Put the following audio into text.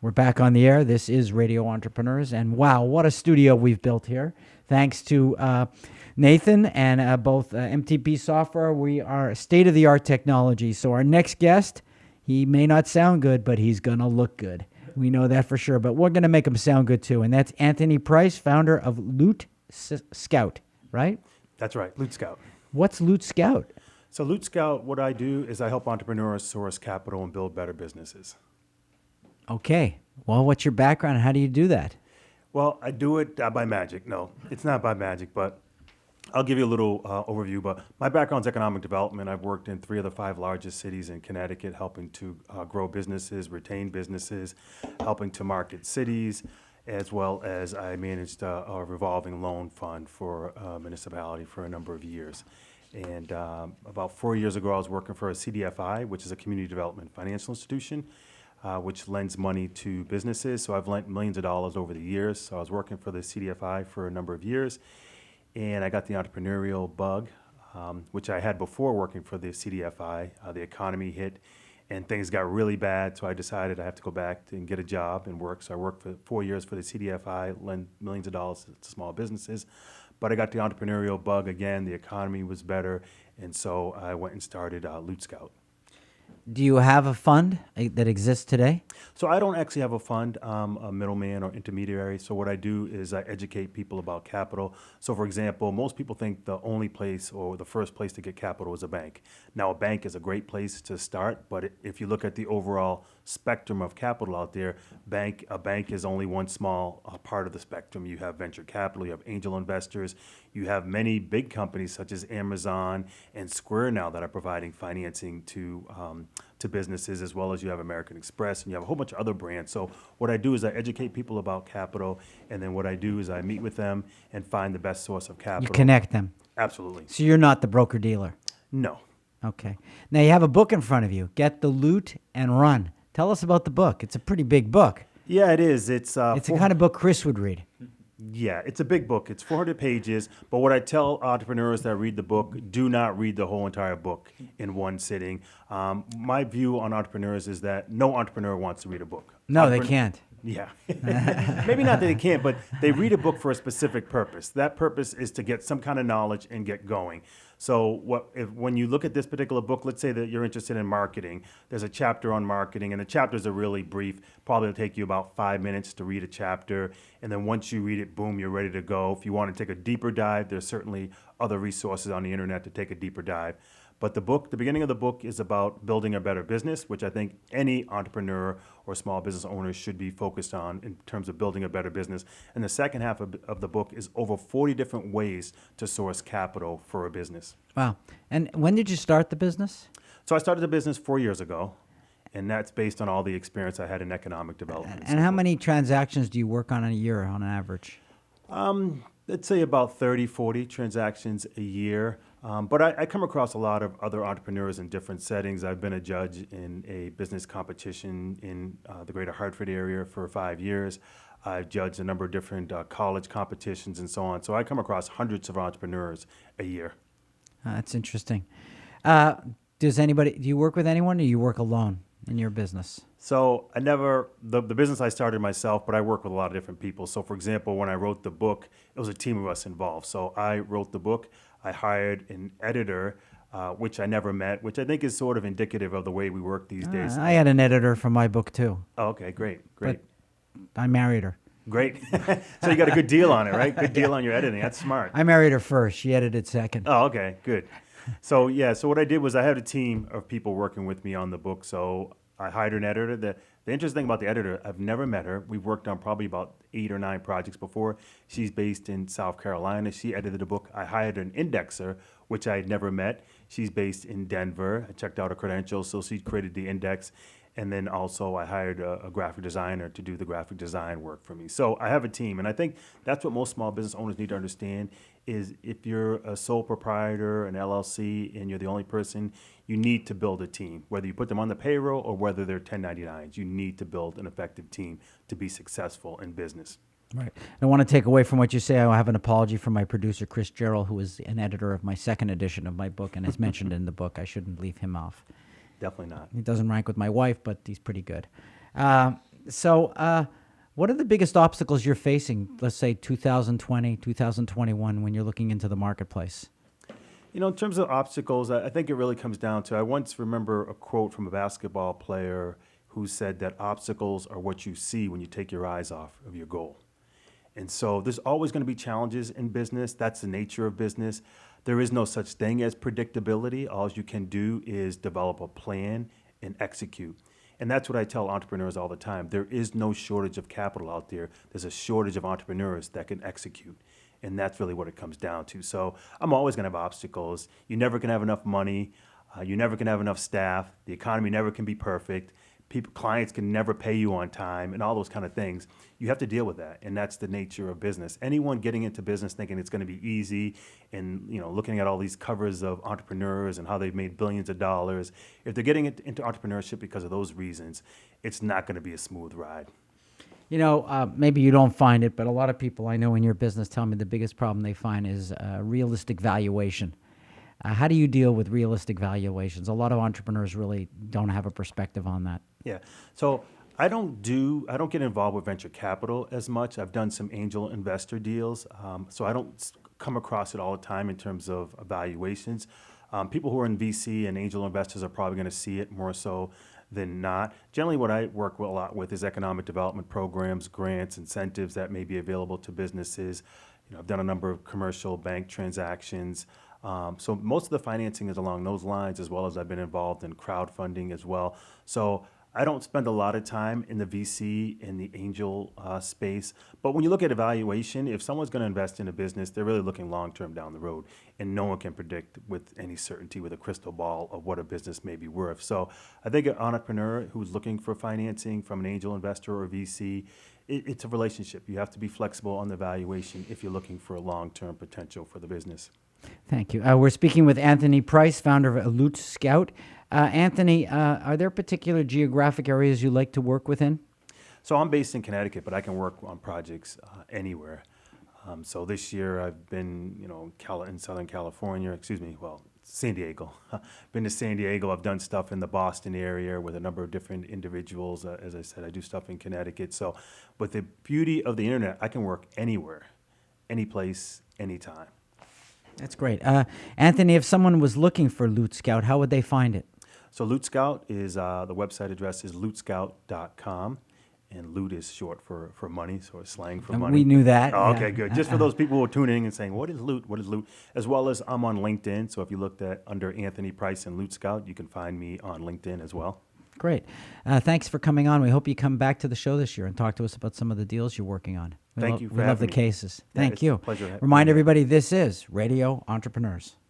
We're back on the air. This is Radio Entrepreneurs, and wow, what a studio we've built here. Thanks to Nathan and both MTP Software. We are state-of-the-art technology. So our next guest, he may not sound good, but he's going to look good. We know that for sure, but we're going to make him sound good too, and that's Anthony Price, founder of LootScout, right? That's right, LootScout. What's LootScout? So LootScout, what I do is I help entrepreneurs source capital and build better businesses. Okay. Well, what's your background and how do you do that? Well, I do it by magic. No, it's not by magic, but I'll give you a little overview. But my background's economic development. I've worked in 3 of the 5 largest cities in Connecticut, helping to grow businesses, retain businesses, helping to market cities, as well as I managed a revolving loan fund for a municipality for a number of years. And about 4 years ago, I was working for a CDFI, which is a community development financial institution, which lends money to businesses. So I've lent millions of dollars over the years. So I was working for the CDFI for a number of years, and I got the entrepreneurial bug, which I had before working for the CDFI. The economy hit, and things got really bad. So I decided I have to go back and get a job and work. So I worked for 4 years for the CDFI, lend millions of dollars to small businesses. But I got the entrepreneurial bug again. The economy was better, and so I went and started LootScout. Do you have a fund that exists today? So I don't actually have a fund, a middleman or intermediary. So what I do is I educate people about capital. So for example, most people think the only place or the first place to get capital is a bank. Now a bank is a great place to start, but if you look at the overall spectrum of capital out there, a bank is only one small part of the spectrum. You have venture capital, you have angel investors, you have many big companies such as Amazon and Square now that are providing financing to businesses, as well as you have American Express, and you have a whole bunch of other brands. So what I do is I educate people about capital, and then what I do is I meet with them and find the best source of capital. You connect them. Absolutely. So you're not the broker-dealer? No. Okay. Now you have a book in front of you, Get the Loot and Run. Tell us about the book. It's a pretty big book. Yeah, it is. It's the kind of book Chris would read. Yeah, it's a big book. It's 400 pages. But what I tell entrepreneurs that read the book, do not read the whole entire book in one sitting. My view on entrepreneurs is that no entrepreneur wants to read a book. No, they can't. Yeah. Maybe not that they can't, but they read a book for a specific purpose. That purpose is to get some kind of knowledge and get going. So when you look at this particular book, let's say that you're interested in marketing, there's a chapter on marketing, and the chapters are really brief. Probably will take you about 5 minutes to read a chapter. And then once you read it, boom, you're ready to go. If you want to take a deeper dive, there's certainly other resources on the internet to take a deeper dive. But the beginning of the book is about building a better business, which I think any entrepreneur or small business owner should be focused on in terms of building a better business. And the second half of the book is over 40 different ways to source capital for a business. Wow. And when did you start the business? So I started the business 4 years ago, and that's based on all the experience I had in economic development. And how many transactions do you work on a year on average? Let's say about 30, 40 transactions a year. But I come across a lot of other entrepreneurs in different settings. I've been a judge in a business competition in the greater Hartford area for 5 years. I've judged a number of different college competitions and so on. So I come across hundreds of entrepreneurs a year. That's interesting. Do you work with anyone, or do you work alone in your business? So the business I started myself, but I work with a lot of different people. So for example, when I wrote the book, it was a team of us involved. So I wrote the book. I hired an editor, which I never met, which I think is sort of indicative of the way we work these days. I had an editor for my book too. Oh, okay, great. But I married her. Great. So you got a good deal on it, right? Good deal on your editing. That's smart. I married her first. She edited second. Oh, okay, good. So what I did was I had a team of people working with me on the book. So I hired an editor. The interesting thing about the editor, I've never met her. We've worked on probably about 8 or 9 projects before. She's based in South Carolina. She edited the book. I hired an indexer, which I had never met. She's based in Denver. I checked out her credentials, so she created the index. And then also I hired a graphic designer to do the graphic design work for me. So I have a team, and I think that's what most small business owners need to understand is if you're a sole proprietor, an LLC, and you're the only person, you need to build a team. Whether you put them on the payroll or whether they're 1099s, you need to build an effective team to be successful in business. Right. I don't want to take away from what you say. I have an apology from my producer, Chris Gerald, who is an editor of my second edition of my book and is mentioned in the book. I shouldn't leave him off. Definitely not. He doesn't rank with my wife, but he's pretty good. So, what are the biggest obstacles you're facing, let's say 2020, 2021, when you're looking into the marketplace? In terms of obstacles, I think it really comes down to, I once remember a quote from a basketball player who said that obstacles are what you see when you take your eyes off of your goal. And so there's always going to be challenges in business. That's the nature of business. There is no such thing as predictability. All you can do is develop a plan and execute. And that's what I tell entrepreneurs all the time. There is no shortage of capital out there. There's a shortage of entrepreneurs that can execute. And that's really what it comes down to. So I'm always going to have obstacles. You never can have enough money. You never can have enough staff. The economy never can be perfect. Clients can never pay you on time and all those kind of things. You have to deal with that. And that's the nature of business. Anyone getting into business thinking it's going to be easy and looking at all these covers of entrepreneurs and how they've made billions of dollars, if they're getting into entrepreneurship because of those reasons, it's not going to be a smooth ride. Maybe you don't find it, but a lot of people I know in your business tell me the biggest problem they find is realistic valuation. How do you deal with realistic valuations? A lot of entrepreneurs really don't have a perspective on that. Yeah. So I don't get involved with venture capital as much. I've done some angel investor deals. So I don't come across it all the time in terms of valuations. People who are in VC and angel investors are probably going to see it more so than not. Generally, what I work a lot with is economic development programs, grants, incentives that may be available to businesses. I've done a number of commercial bank transactions. So most of the financing is along those lines, as well as I've been involved in crowdfunding as well. So I don't spend a lot of time in the VC and the angel space. But when you look at evaluation, if someone's going to invest in a business, they're really looking long-term down the road. And no one can predict with any certainty with a crystal ball of what a business may be worth. So I think an entrepreneur who's looking for financing from an angel investor or VC, it's a relationship. You have to be flexible on the valuation if you're looking for a long-term potential for the business. Thank you. We're speaking with Anthony Price, founder of LootScout. Anthony, are there particular geographic areas you like to work within? So I'm based in Connecticut, but I can work on projects anywhere. So this year I've been, in Southern California, San Diego. Been to San Diego. I've done stuff in the Boston area with a number of different individuals. As I said, I do stuff in Connecticut. So with the beauty of the internet, I can work anywhere, any place, anytime. That's great. Anthony, if someone was looking for LootScout, how would they find it? So LootScout is, the website address is lootscout.com. And loot is short for money, so it's slang for money. We knew that. Oh, okay, good. Just for those people who are tuning in and saying, what is loot? What is loot? As well as I'm on LinkedIn. So if you looked at under Anthony Price and LootScout, you can find me on LinkedIn as well. Great. Thanks for coming on. We hope you come back to the show this year and talk to us about some of the deals you're working on. Thank you for having me. We love the cases. Yeah, Thank you. Pleasure. Remind everybody, this is Radio Entrepreneurs.